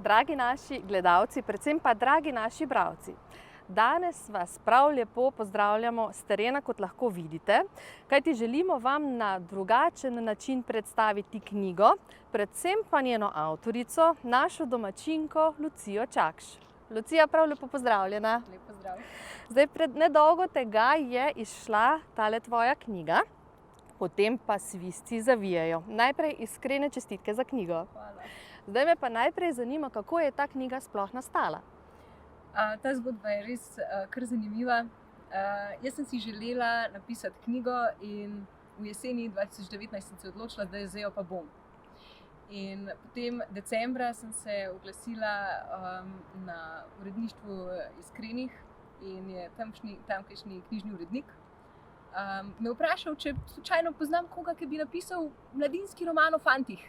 dragi naši gledalci, predvsem pa dragi naši bralci. Danes vas prav lepo pozdravljamo s terena, kot lahko vidite, kajti želimo vam na drugačen način predstaviti knjigo, predvsem pa njeno avtorico, našo domačinko Lucijo Čakš. Lucija, prav lepo pozdravljena. Lep pozdrav. Zdaj, pred nedolgo tega je izšla tale tvoja knjiga, potem pa Svisci zavijajo. Najprej iskrene čestitke za knjigo. Hvala. Zdaj me pa najprej zanima, kako je ta knjiga sploh nastala. Ta zgodba je res kar zanimiva. Jaz sem si želela napisati knjigo in v jeseni 2019 sem se odločila, da zdaj jo pa bom. In potem decembra sem se oglasila na uredništvu Iskrenih in je tamkajšnji knjižni urednik me vprašal, če slučajno poznam koga, ki bi napisal mladinski roman o fantih.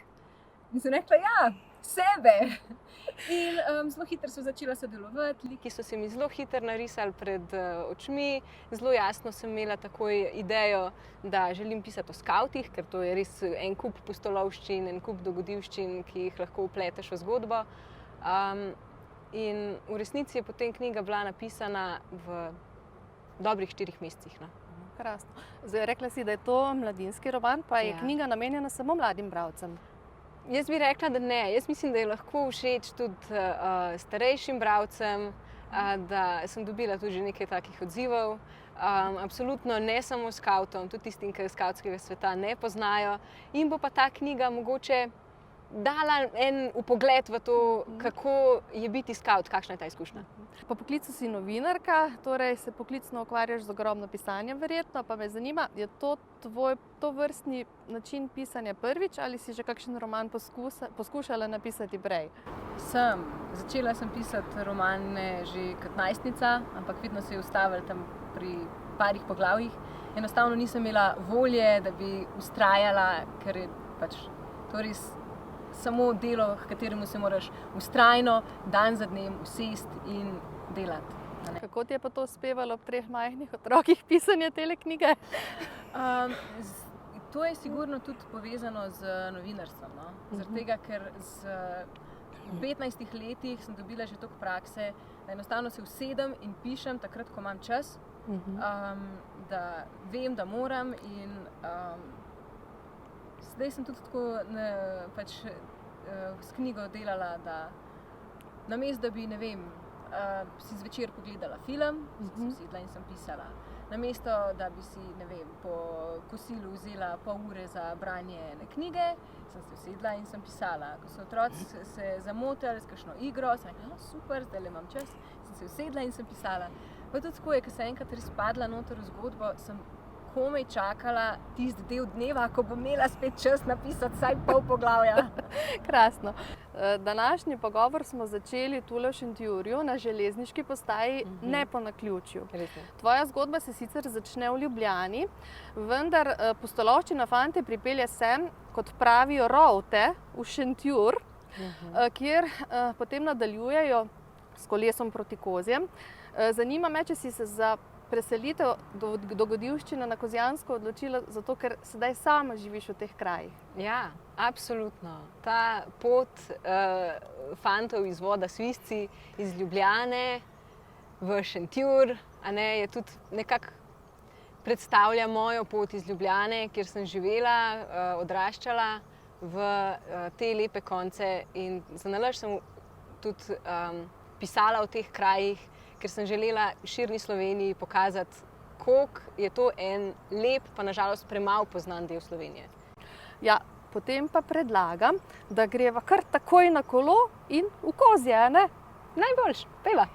In sem rekla, ja, sebe! In zelo hitro so začela sodelovati. Liki so se mi zelo hitro narisali pred očmi. Zelo jasno sem imela takoj idejo, da želim pisati o skavtih, ker to je res en kup pustolovščin, en kup dogodivščin, ki jih lahko vpleteš v zgodbo. In v resnici je potem knjiga bila napisana v dobrih 4 mesecih. No. Krasno. Zdaj, rekla si, da je to mladinski roman, pa je knjiga namenjena samo mladim bralcem. Jaz bi rekla, da ne. Jaz mislim, da je lahko všeč tudi starejšim bralcem, da sem dobila tudi že nekaj takih odzivov. Absolutno ne samo skavtom, tudi tistim, ki skavtskega sveta ne poznajo. In bo pa ta knjiga mogoče dala en vpogled v to, kako je biti skavt, kakšna je ta izkušnja. Po poklicu si novinarka, torej se poklicno ukvarjaš z ogromno pisanjem verjetno, pa me zanima, je to tvoj tovrstni način pisanja prvič ali si že kakšen roman poskušala napisati prej? Začela sem pisati romane že kot najstnica, ampak vedno se je ustavila tam pri parih poglavjih. Enostavno nisem imela volje, da bi vztrajala, ker je pač to res samo delo, v kateremu se moraš vztrajno, dan za dnem, usesti in delati. Kako ti je pa to uspevalo ob 3 majhnih otrokih pisanje tele knjige? To je sigurno tudi povezano z novinarstvom. No? Zaradi tega, ker v 15 letih sem dobila že toliko prakse, da enostavno se usedem in pišem takrat, ko imam čas, da vem, da moram in zdaj sem tudi tako s knjigo delala, da namesto, da bi, ne vem, si zvečer pogledala film, sem sedla in sem pisala. Namesto, da bi si, ne vem, po kosilu vzela pol ure za branje ene knjige, sem se usedla in sem pisala. Ko so otroci se zamotili s kakšno igro, sem rekla, super, zdaj imam čas, sem se usedla in sem pisala. Pa tudi tako je, ko sem enkrat res padla noter v zgodbo, sem komaj čakala tisti del dneva, ko bom imela spet čas napisati vsaj pol poglavja. Krasno. Današnji pogovor smo začeli tule v Šentjurju na železniški postaji, ne po naključju. Tvoja zgodba se sicer začne v Ljubljani, vendar pustolovščina fante pripelje sem, kot pravijo, rovte v Šentjur, kjer potem nadaljujejo s kolesom proti Kozjem. Zanima me, če si se za preselitev dogodivščine na Kozjansko odločila zato, ker sedaj sama živiš v teh krajih. Ja, absolutno. Ta pot fantov iz Voda Svisci, iz Ljubljane v Šentjur, je tudi nekako predstavlja mojo pot iz Ljubljane, kjer sem živela, odraščala v te lepe konce in zanalašč sem tudi pisala o teh krajih, ker sem želela širni Sloveniji pokazati, koliko je to en lep, pa nažalost premalo poznan del Slovenije. Ja, potem pa predlagam, da greva kar takoj na kolo in v Kozje, ne? Najboljš, pejva!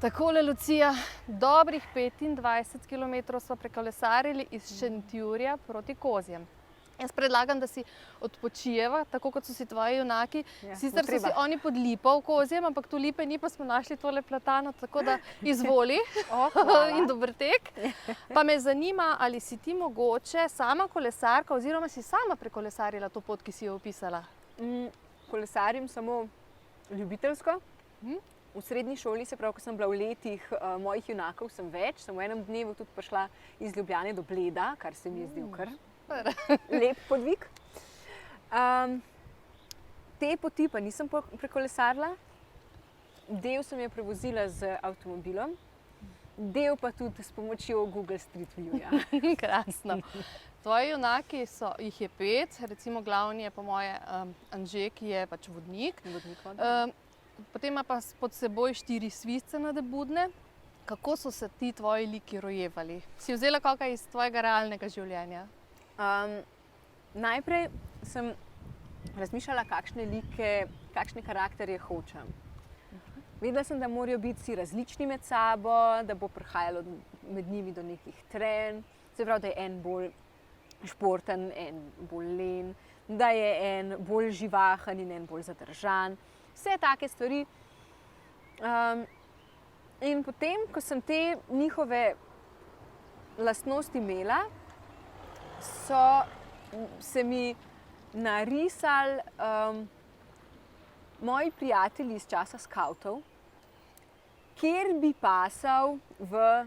Takole, Lucija, dobrih 25 km smo prekolesarili iz Šentjurja proti Kozjem. Jaz predlagam, da si odpočijeva, tako kot so si tvoji junaki. Sicer so si oni pod lipo v Kozjem, ampak tu lipe ni, pa smo našli tole platano, tako da izvoli in dober tek. Pa me zanima, ali si ti mogoče sama kolesarka oziroma si sama prekolesarila to pot, ki si jo opisala? Kolesarim samo ljubiteljsko. V srednji šoli, se pravi, ko sem bila v letih mojih junakov, sem več. Sem v enem dnevu tudi prišla iz Ljubljane do Bleda, kar se mi je zdel kar lep podvig. Te poti pa nisem prekolesarila. Del sem jo prevozila z avtomobilom, del pa tudi s pomočjo Google Street Viewja. Krasno. Tvoji junaki jih je 5, recimo glavni je po moje Anže, ki je pač vodnik. Potem ima pa pod seboj 4 svizce nadebudne. Kako so se ti tvoji liki rojevali? Si vzela kakšno iz tvojega realnega življenja? Najprej sem razmišljala, kakšne karakterje hočem. Vedela sem, da morajo biti vsi različni med sabo, da bo prihajalo med njimi do nekih trenj. Se pravi, da je en bolj športen, en bolj len, da je en bolj živahen in en bolj zadržan. Vse take stvari. In potem, ko sem te njihove lastnosti imela, so se mi narisali moji prijatelji iz časa skavtov, kjer bi pasal v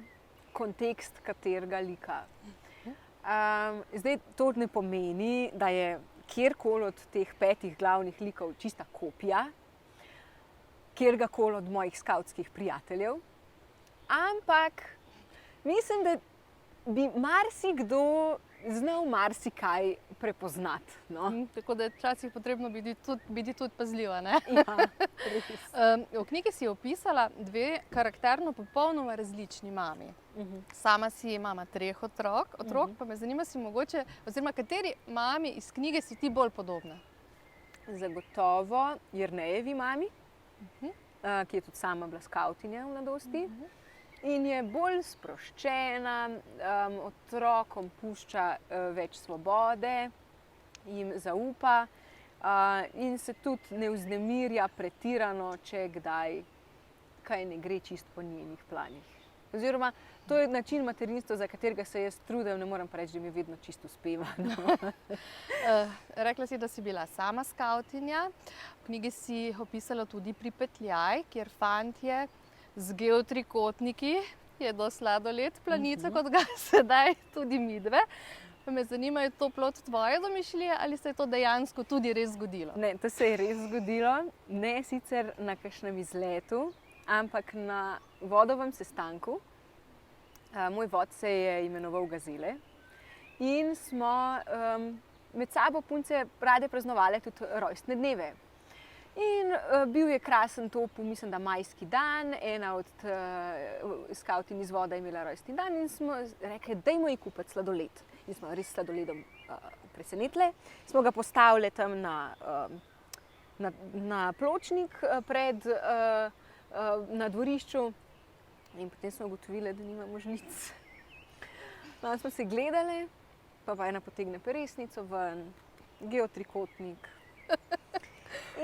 kontekst katerega lika. Zdaj, to ne pomeni, da je kjerkoli od teh 5 glavnih likov čista kopija, kjerkoli od mojih skavtskih prijateljev, ampak mislim, da bi marsikdo znal marsikaj prepoznati. No? Tako da je včasih potrebno biti tudi pazljiva. Ne? Ja, res. V knjigi si opisala 2 karakterno popolnoma različni mami. Sama si mama 3 otrok, pa me zanima, si mogoče, oziroma kateri mami iz knjige si ti bolj podobna? Zagotovo Jernejevi mami, ki je tudi sama bila skavtinja v mladosti. In je bolj sproščena, otrokom pušča več svobode, jim zaupa in se tudi ne vznemirja pretirano, če kdaj kaj ne gre čisto po njenih planih. Oziroma, to je način materinstva, za katerega se jaz trudim, ne moram pa reči, da mi vedno čisto uspeva. Rekla si, da si bila sama skavtinja. V knjigi si opisala tudi Pripetljaj, kjer fantje z geotrikotniki jedo sladoled planice, kot ga sedaj tudi midve. Pa me zanima, je to plod tvoje domišljije ali se je to dejansko tudi res zgodilo? Ne, to se je res zgodilo. Ne sicer na kakšnem izletu, ampak na vodovem sestanku. Moj vod se je imenoval Gazele in smo med sabo punce rade praznovale tudi rojstne dneve. In bil je krasen top, mislim, da majski dan, ena od skavtin iz voda je imela rojstni dan in smo rekli, dajmo ji kupiti sladoled. In smo res sladoledom presenetile. Smo ga postavili tam na pločnik na dvorišču in potem smo ugotovili, da nimamo žlic. No, smo se gledali, pa ena potegne peresnico ven, geotrikotnik.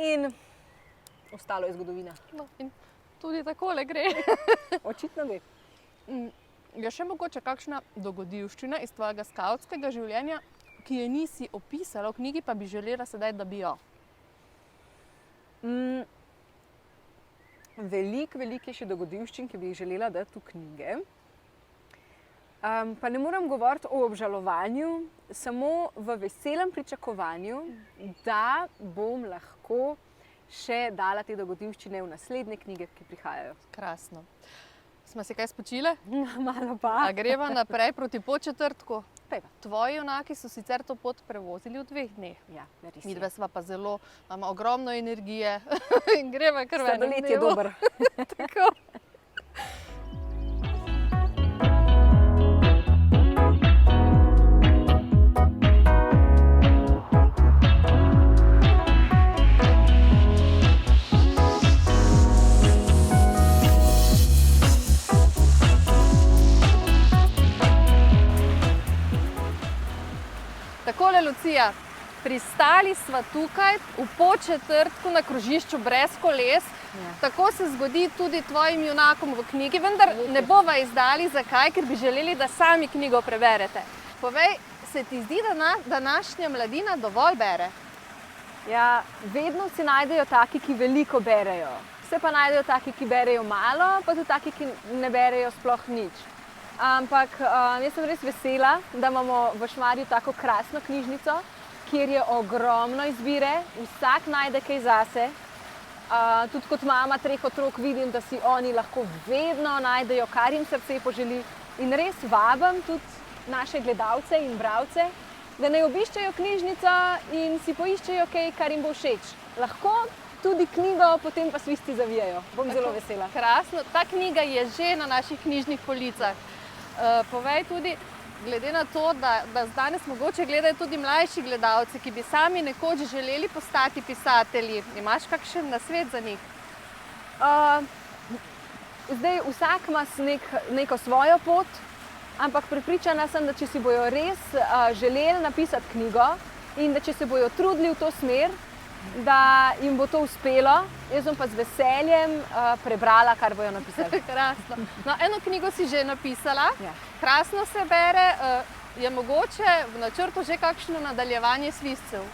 In ostalo je zgodovina. No, in tudi takole gre. Očitno gre. Je še mogoče kakšna dogodivščina iz tvojega skavtskega življenja, ki je nisi opisala v knjigi, pa bi želela sedaj, da bi jo? Veliko je še dogodivščin, ki bi jih želela dati v knjige. Pa ne moram govoriti o obžalovanju, samo v veselem pričakovanju, da bom lahko še dala te dogodivščine v naslednje knjige, ki prihajajo. Krasno. Smo si kaj spočile? Malo pa. A greva naprej proti Podčetrtku? Pejva. Tvoji junaki so sicer to pot prevozili v 2 dneh. Ja, res je. Midve sva pa imamo ogromno energije in greva kar v enem dnevu. Sladoled je dober. Tako. Lucija, pristali sva tukaj v Podčetrtku na krožišču brez koles. Ja. Tako se zgodi tudi tvojim junakom v knjigi, vendar ne bova izdali. Zakaj? Ker bi želeli, da sami knjigo preberete. Povej, se ti zdi, da današnja mladina dovolj bere? Ja, vedno se najdejo taki, ki veliko berejo. Se pa najdejo taki, ki berejo malo, pa tudi taki, ki ne berejo sploh nič. Ampak jaz sem res vesela, da imamo v Šmarju tako krasno knjižnico, kjer je ogromno izbire, vsak najde kaj zase. Tudi kot mama 3 otrok vidim, da si oni lahko vedno najdejo, kar jim srce poželi. In res vabim tudi naše gledalce in bralce, da ne obiščejo knjižnico in si poiščejo kaj, kar jim bo všeč. Lahko tudi knjigo, potem pa svisti zavijajo. Bom zelo vesela. Krasno. Ta knjiga je že na naših knjižnih policah. Povej tudi, glede na to, da danes mogoče gledajo tudi mlajši gledalci, ki bi sami nekoč želeli postati pisatelji. Imaš kakšen nasvet za njih? Zdaj vsak ima neko svojo pot, ampak prepričana sem, da če si bojo res želeli napisati knjigo in da če se bojo trudili v to smer, da jim bo to uspelo. Jaz bom pa z veseljem prebrala, kar bojo napisali. Krasno. No, eno knjigo si že napisala, Ja. krasno se bere. Je mogoče v načrtu že kakšno nadaljevanje Svizcev?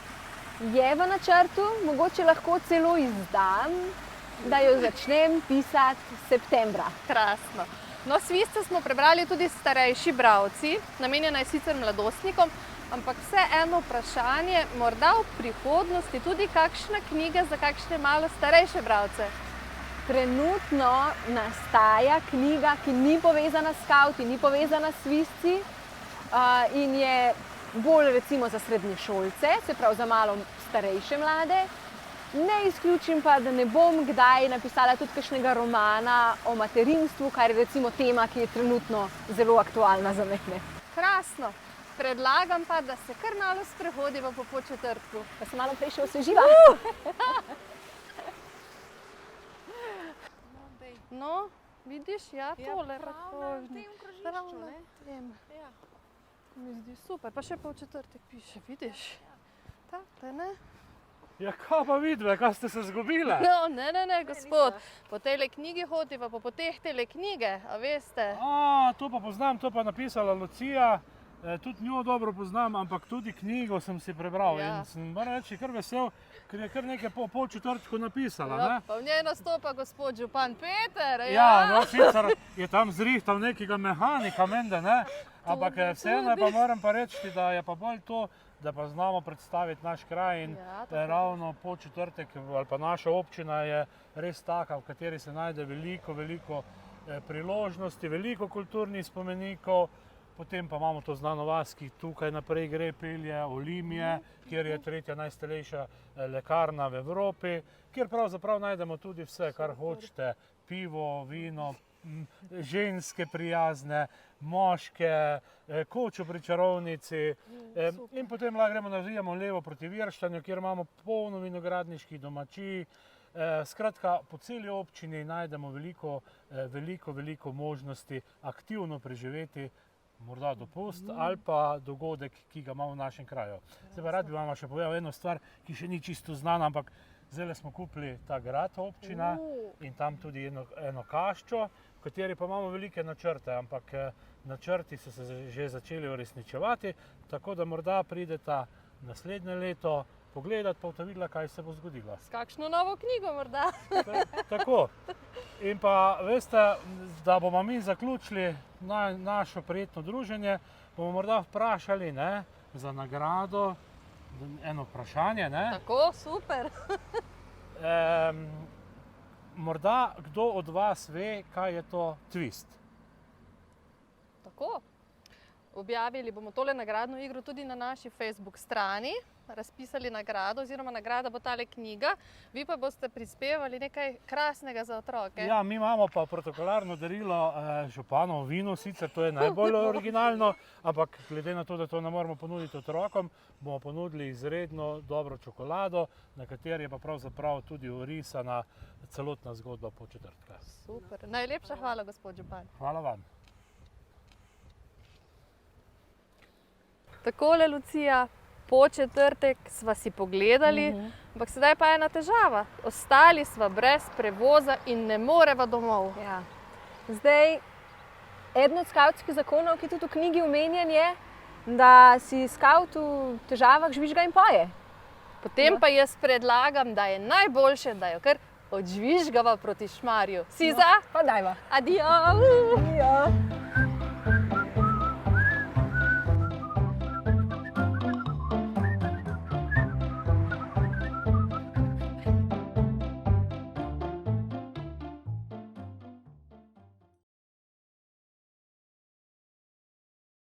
Je v načrtu, mogoče lahko celo izdam, da jo začnem pisati septembra. Krasno. No, Svizce smo prebrali tudi starejši bralci, namenjena je sicer mladostnikom, ampak vseeno vprašanje, morda v prihodnosti tudi kakšna knjiga za kakšne malo starejše bralce. Trenutno nastaja knjiga, ki ni povezana s skavti, ni povezana s Svizci in je bolj recimo za srednješolce, se pravi za malo starejše mlade. Ne izključim pa, da ne bom kdaj napisala tudi kakšnega romana o materinstvu, kar je recimo tema, ki je trenutno zelo aktualna za mene. Krasno. Predlagam pa, da se kar malo sprehodiva po Podčetrtku. Pa se malo prej še osveživa. No, vidiš, ja, tole razkožni. Ja. Mi zdi super, pa še Podčetrtek piše, vidiš? Ta, ne? Ja, kaj pa vidve, kaj ste se zgubile? No, ne, gospod. Po tejle knjigi hodiva, po poteh tele knjige, a veste? To pa poznam, to pa napisala Lucija. Tudi njo dobro poznam, ampak tudi knjigo sem si prebral. Ja. In sem moram reči kar vesel, ker je kar nekaj po Podčetrtku napisala. Ja, Ne? pa v njej nastopa gospod župan Peter. Ja, no, sicer je tam zrihtal nekega mehanika, menda, ne? Ampak vseeno pa moram pa reči, da je pa bolj to, da pa znamo predstaviti naš kraj in Ja, tako. ravno Podčetrtek ali pa naša občina je res taka, v kateri se najde veliko priložnosti, veliko kulturnih spomenikov. Potem pa imamo to znano vas, ki tukaj naprej gre, pelje Olimje, kjer je 3. najstarejša lekarna v Evropi, kjer pravzaprav najdemo tudi vse, kar hočete, pivo, vino, ženske prijazne, moške, kočo pri čarovnici. In potem lahko gremo navijamo levo proti Virštanju, kjer imamo polno vinogradniških domačij. Skratka, po celi občini najdemo veliko možnosti aktivno preživeti morda dopust ali pa dogodek, ki ga imamo v našem kraju. Zdaj pa rad bi vam še povedal eno stvar, ki še ni čisto znana, ampak zdaj smo kupili ta grad občina in tam tudi eno kaščo, v kateri pa imamo velike načrte, ampak načrti so se že začeli uresničevati, tako da morda prideta naslednje leto pogledati, pa boste videla, kaj se bo zgodilo. S kakšno novo knjigo morda? Tako. In pa veste, da bomo mi zaključili našo prijetno druženje, bomo morda vprašali za nagrado eno vprašanje. Tako, super. Morda kdo od vas ve, kaj je to twist? Tako. Objavili bomo tole nagradno igro tudi na naši Facebook strani, razpisali nagrado, oziroma nagrada bo tale knjiga, vi pa boste prispevali nekaj krasnega za otroke. Ja, mi imamo pa protokolarno darilo županovo vino, sicer to je najbolj originalno, ampak glede na to, da to ne moramo ponuditi otrokom, bomo ponudili izredno dobro čokolado, na kateri je pa pravzaprav tudi orisana celotna zgodba Podčetrtka. Super. Najlepša hvala, gospod župan. Hvala vam. Takole, Lucija, po četrtek sva si pogledali, ampak sedaj pa je ena težava. Ostali sva brez prevoza in ne moreva domov. Ja. Zdaj, eden od skavtskih zakonov, ki je tudi v knjigi omenjen, je, da si skavt v težavah žvižga in poje. Potem pa jaz predlagam, da je najboljše, da jo kar odžvižgava proti Šmarju. Si za? Pa dajva. Adijo! Ja.